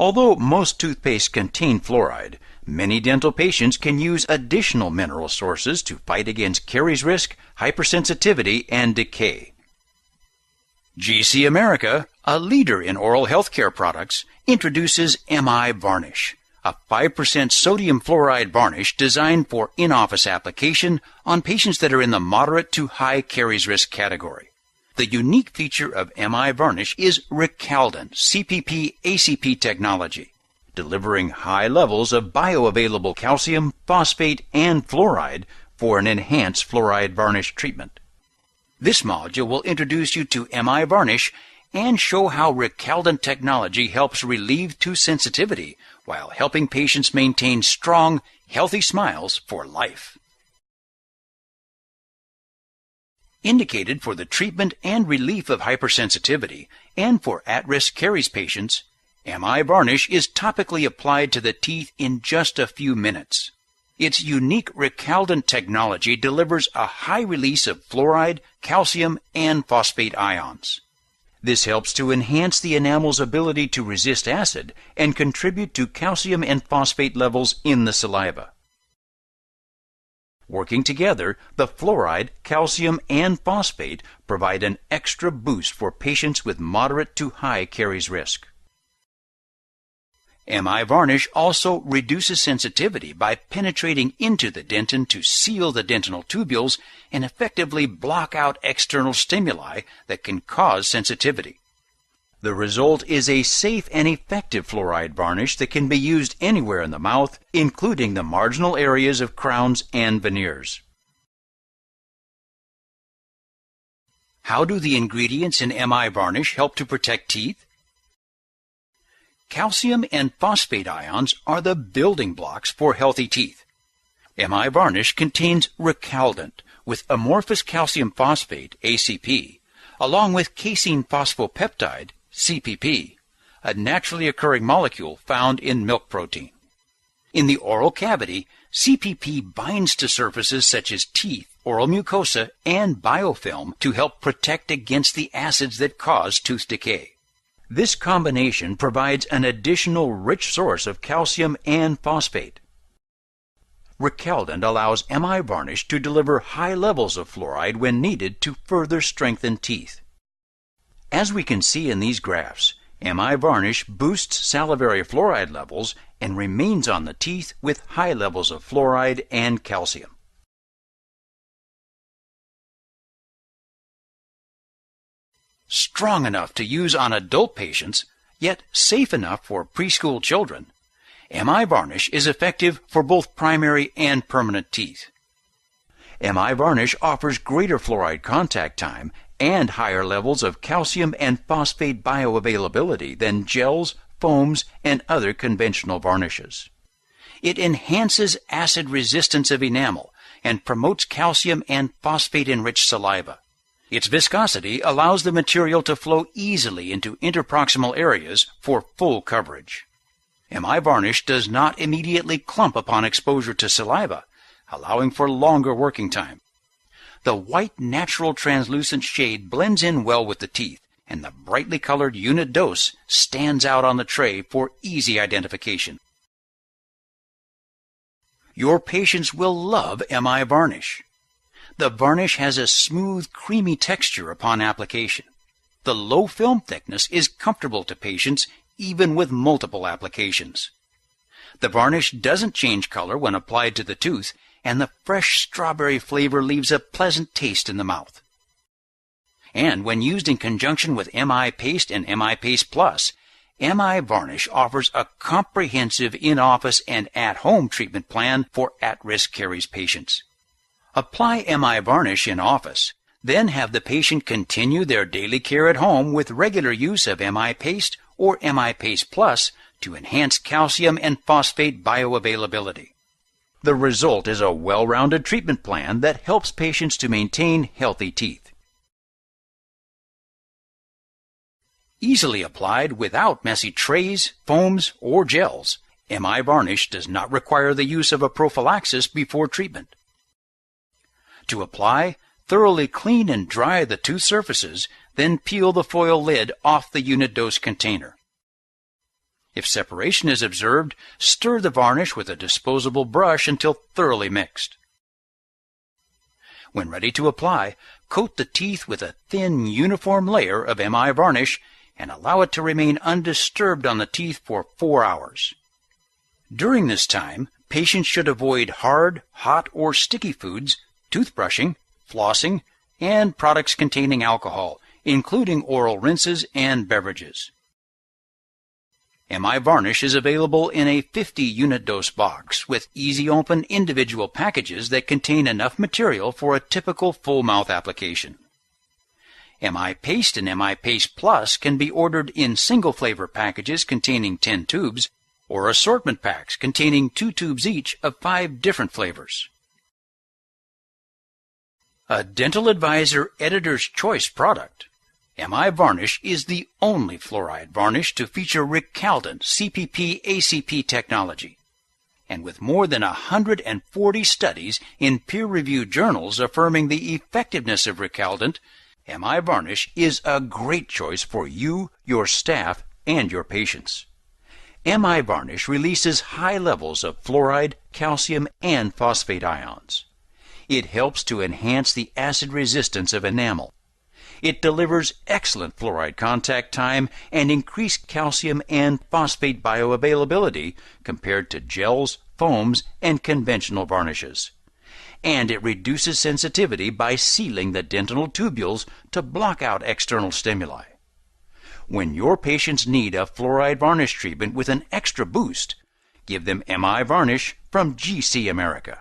Although most toothpaste contain fluoride, many dental patients can use additional mineral sources to fight against caries risk, hypersensitivity, and decay. GC America, a leader in oral health care products, introduces MI Varnish, a 5% sodium fluoride varnish designed for in-office application on patients that are in the moderate to high caries risk category. The unique feature of MI Varnish is Recaldent CPP-ACP technology, delivering high levels of bioavailable calcium, phosphate, and fluoride for an enhanced fluoride varnish treatment. This module will introduce you to MI Varnish and show how Recaldent technology helps relieve tooth sensitivity while helping patients maintain strong, healthy smiles for life. Indicated for the treatment and relief of hypersensitivity and for at-risk caries patients, MI Varnish is topically applied to the teeth in just a few minutes. Its unique Recaldent technology delivers a high release of fluoride, calcium, and phosphate ions. This helps to enhance the enamel's ability to resist acid and contribute to calcium and phosphate levels in the saliva. Working together, the fluoride, calcium, and phosphate provide an extra boost for patients with moderate to high caries risk. MI Varnish also reduces sensitivity by penetrating into the dentin to seal the dentinal tubules and effectively block out external stimuli that can cause sensitivity. The result is a safe and effective fluoride varnish that can be used anywhere in the mouth, including the marginal areas of crowns and veneers. How do the ingredients in MI Varnish help to protect teeth? Calcium and phosphate ions are the building blocks for healthy teeth. MI Varnish contains Recaldent with amorphous calcium phosphate, ACP, along with casein phosphopeptide, CPP, a naturally occurring molecule found in milk protein. In the oral cavity, CPP binds to surfaces such as teeth, oral mucosa, and biofilm to help protect against the acids that cause tooth decay. This combination provides an additional rich source of calcium and phosphate. Recaldent allows MI Varnish to deliver high levels of fluoride when needed to further strengthen teeth. As we can see in these graphs, MI Varnish boosts salivary fluoride levels and remains on the teeth with high levels of fluoride and calcium. Strong enough to use on adult patients, yet safe enough for preschool children, MI Varnish is effective for both primary and permanent teeth. MI Varnish offers greater fluoride contact time and higher levels of calcium and phosphate bioavailability than gels, foams, and other conventional varnishes. It enhances acid resistance of enamel and promotes calcium and phosphate-enriched saliva. Its viscosity allows the material to flow easily into interproximal areas for full coverage. MI Varnish does not immediately clump upon exposure to saliva, allowing for longer working time. The white natural translucent shade blends in well with the teeth, and the brightly colored unit dose stands out on the tray for easy identification. Your patients will love MI Varnish. The varnish has a smooth, creamy texture upon application. The low film thickness is comfortable to patients even with multiple applications. The varnish doesn't change color when applied to the tooth, and the fresh strawberry flavor leaves a pleasant taste in the mouth. And when used in conjunction with MI Paste and MI Paste Plus, MI Varnish offers a comprehensive in-office and at-home treatment plan for at-risk caries patients. Apply MI Varnish in office, then have the patient continue their daily care at home with regular use of MI Paste or MI Paste Plus to enhance calcium and phosphate bioavailability. The result is a well-rounded treatment plan that helps patients to maintain healthy teeth. Easily applied without messy trays, foams, or gels, MI Varnish does not require the use of a prophylaxis before treatment. To apply, thoroughly clean and dry the tooth surfaces, then peel the foil lid off the unit dose container. If separation is observed, stir the varnish with a disposable brush until thoroughly mixed. When ready to apply, coat the teeth with a thin, uniform layer of MI varnish and allow it to remain undisturbed on the teeth for 4 hours. During this time, patients should avoid hard, hot, or sticky foods, toothbrushing, flossing, and products containing alcohol, including oral rinses and beverages. MI Varnish is available in a 50-unit dose box with easy-open individual packages that contain enough material for a typical full-mouth application. MI Paste and MI Paste Plus can be ordered in single-flavor packages containing 10 tubes or assortment packs containing 2 tubes each of 5 different flavors. A Dental Advisor Editor's Choice product, MI Varnish is the only fluoride varnish to feature Recaldent CPP ACP technology. And with more than 140 studies in peer-reviewed journals affirming the effectiveness of Recaldent, MI Varnish is a great choice for you, your staff, and your patients. MI Varnish releases high levels of fluoride, calcium, and phosphate ions. It helps to enhance the acid resistance of enamel. It delivers excellent fluoride contact time and increased calcium and phosphate bioavailability compared to gels, foams, and conventional varnishes. And it reduces sensitivity by sealing the dentinal tubules to block out external stimuli. When your patients need a fluoride varnish treatment with an extra boost, give them MI Varnish from GC America.